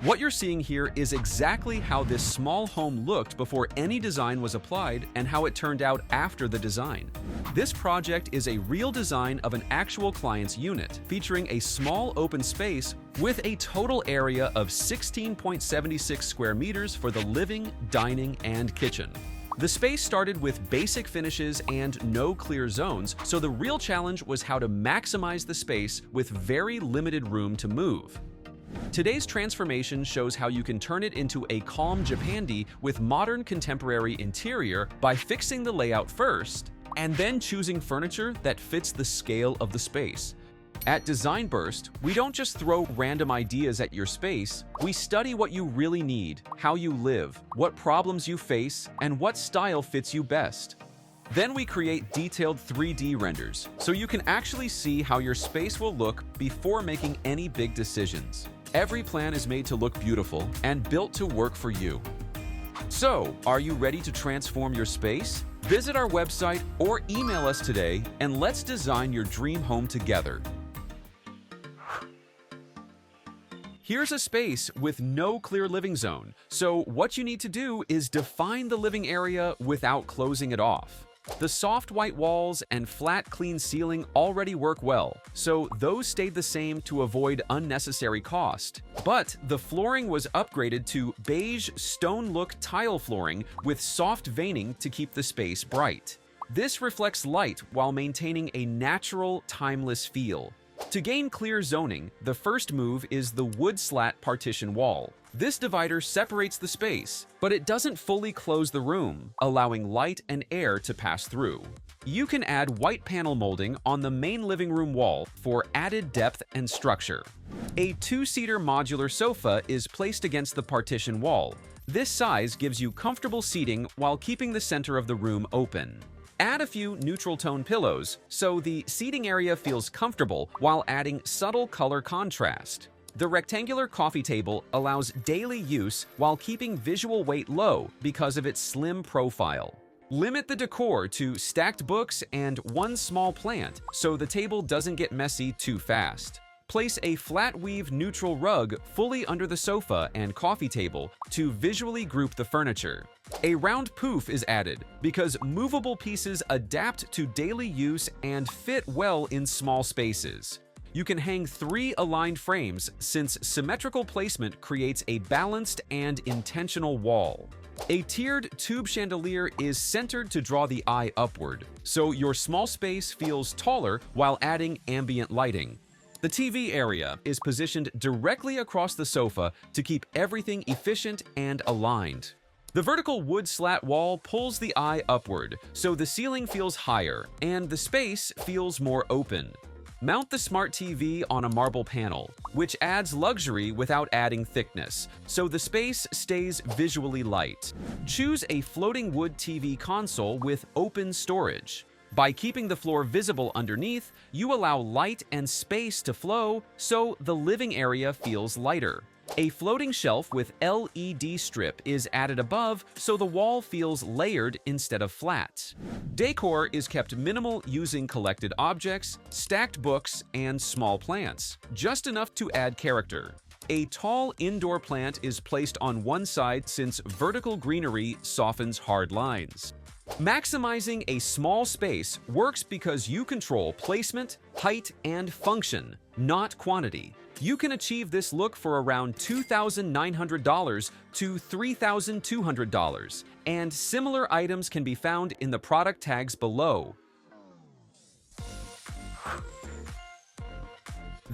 What you're seeing here is exactly how this small home looked before any design was applied and how it turned out after the design. This project is a real design of an actual client's unit, featuring a small open space with a total area of 16.76 square meters for the living, dining, and kitchen. The space started with basic finishes and no clear zones, so the real challenge was how to maximize the space with very limited room to move. Today's transformation shows how you can turn it into a calm Japandi with modern contemporary interior by fixing the layout first and then choosing furniture that fits the scale of the space. At Design Burst, we don't just throw random ideas at your space, we study what you really need, how you live, what problems you face, and what style fits you best. Then we create detailed 3D renders, so you can actually see how your space will look before making any big decisions. Every plan is made to look beautiful and built to work for you. So, are you ready to transform your space? Visit our website or email us today and let's design your dream home together. Here's a space with no clear living zone, so what you need to do is define the living area without closing it off. The soft white walls and flat clean ceiling already work well, so those stayed the same to avoid unnecessary cost. But the flooring was upgraded to beige stone look tile flooring with soft veining to keep the space bright. This reflects light while maintaining a natural, timeless feel. To gain clear zoning, the first move is the wood slat partition wall. This divider separates the space, but it doesn't fully close the room, allowing light and air to pass through. You can add white panel molding on the main living room wall for added depth and structure. A two-seater modular sofa is placed against the partition wall. This size gives you comfortable seating while keeping the center of the room open. Add a few neutral tone pillows so the seating area feels comfortable while adding subtle color contrast. The rectangular coffee table allows daily use while keeping visual weight low because of its slim profile. Limit the decor to stacked books and one small plant so the table doesn't get messy too fast. Place a flat weave neutral rug fully under the sofa and coffee table to visually group the furniture. A round poof is added because movable pieces adapt to daily use and fit well in small spaces. You can hang 3 aligned frames since symmetrical placement creates a balanced and intentional wall. A tiered tube chandelier is centered to draw the eye upward, so your small space feels taller while adding ambient lighting. The TV area is positioned directly across the sofa to keep everything efficient and aligned. The vertical wood slat wall pulls the eye upward, so the ceiling feels higher and the space feels more open. Mount the smart TV on a marble panel, which adds luxury without adding thickness, so the space stays visually light. Choose a floating wood TV console with open storage. By keeping the floor visible underneath, you allow light and space to flow, so the living area feels lighter. A floating shelf with LED strip is added above, so the wall feels layered instead of flat. Decor is kept minimal using collected objects, stacked books, and small plants, just enough to add character. A tall indoor plant is placed on one side since vertical greenery softens hard lines. Maximizing a small space works because you control placement, height, and function, not quantity. You can achieve this look for around $2,900 to $3,200, and similar items can be found in the product tags below.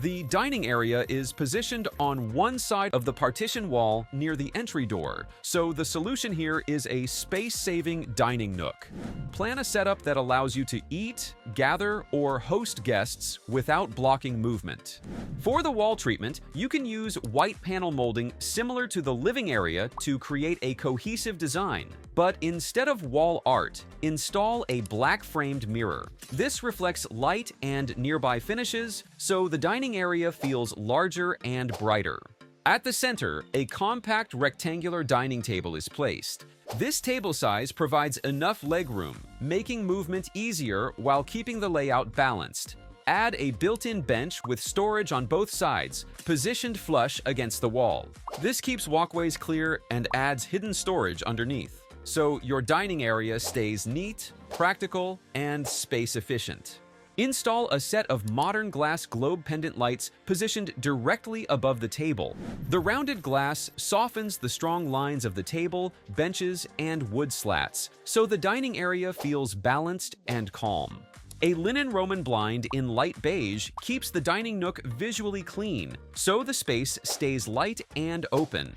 The dining area is positioned on one side of the partition wall near the entry door, so the solution here is a space-saving dining nook. Plan a setup that allows you to eat, gather, or host guests without blocking movement. For the wall treatment, you can use white panel molding similar to the living area to create a cohesive design. But instead of wall art, install a black-framed mirror. This reflects light and nearby finishes, so the dining area feels larger and brighter. At the center, a compact rectangular dining table is placed. This table size provides enough legroom, making movement easier while keeping the layout balanced. add a built-in bench with storage on both sides, positioned flush against the wall. This keeps walkways clear and adds hidden storage underneath, so your dining area stays neat, practical, and space-efficient. Install a set of modern glass globe pendant lights positioned directly above the table. The rounded glass softens the strong lines of the table, benches, and wood slats, so the dining area feels balanced and calm. A linen Roman blind in light beige keeps the dining nook visually clean, so the space stays light and open.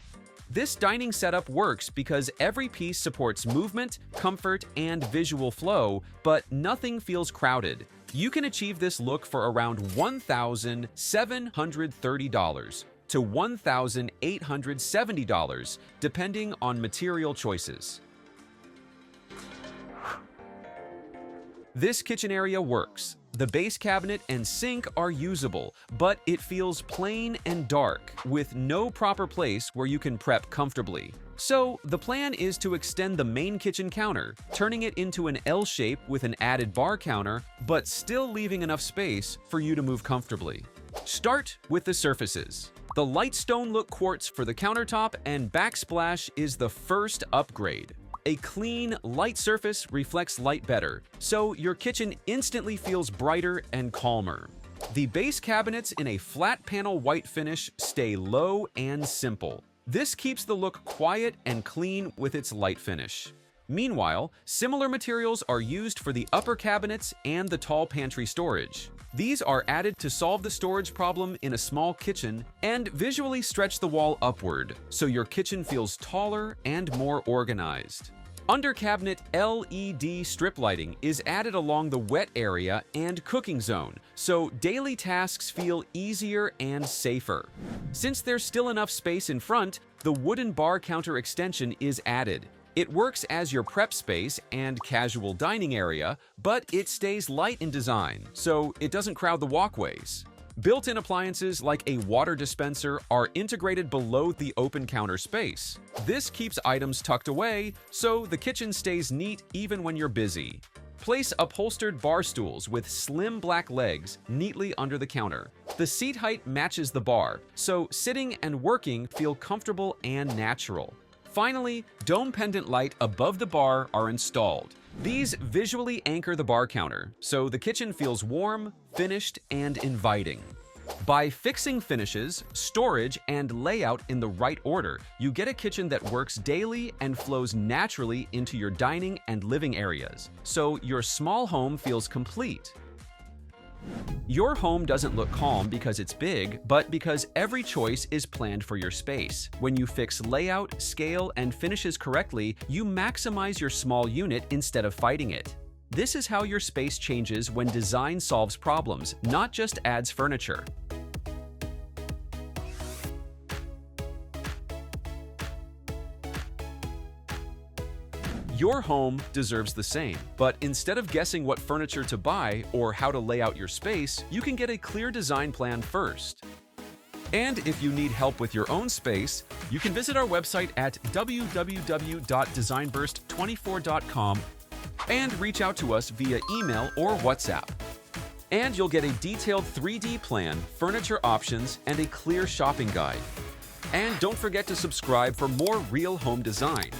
This dining setup works because every piece supports movement, comfort, and visual flow, but nothing feels crowded. You can achieve this look for around $1,730 to $1,870, depending on material choices. This kitchen area works. The base cabinet and sink are usable, but it feels plain and dark, with no proper place where you can prep comfortably. So, the plan is to extend the main kitchen counter, turning it into an L shape with an added bar counter, but still leaving enough space for you to move comfortably. Start with the surfaces. The light stone look quartz for the countertop and backsplash is the first upgrade. A clean, light surface reflects light better, so your kitchen instantly feels brighter and calmer. The base cabinets in a flat panel white finish stay low and simple. This keeps the look quiet and clean with its light finish. Meanwhile, similar materials are used for the upper cabinets and the tall pantry storage. These are added to solve the storage problem in a small kitchen and visually stretch the wall upward, so your kitchen feels taller and more organized. Under cabinet LED strip lighting is added along the wet area and cooking zone, so daily tasks feel easier and safer. Since there's still enough space in front, the wooden bar counter extension is added. It works as your prep space and casual dining area, but it stays light in design, so it doesn't crowd the walkways. Built-in appliances like a water dispenser are integrated below the open counter space. This keeps items tucked away, so the kitchen stays neat even when you're busy. Place upholstered bar stools with slim black legs neatly under the counter. The seat height matches the bar, so sitting and working feel comfortable and natural. Finally, dome pendant light above the bar are installed. These visually anchor the bar counter, so the kitchen feels warm, finished, and inviting. By fixing finishes, storage, and layout in the right order, you get a kitchen that works daily and flows naturally into your dining and living areas, so your small home feels complete. Your home doesn't look calm because it's big, but because every choice is planned for your space. When you fix layout, scale, and finishes correctly, you maximize your small unit instead of fighting it. This is how your space changes when design solves problems, not just adds furniture. Your home deserves the same, but instead of guessing what furniture to buy or how to lay out your space, you can get a clear design plan first. And if you need help with your own space, you can visit our website at www.designburst24.com and reach out to us via email or WhatsApp. And you'll get a detailed 3D plan, furniture options, and a clear shopping guide. And don't forget to subscribe for more real home design.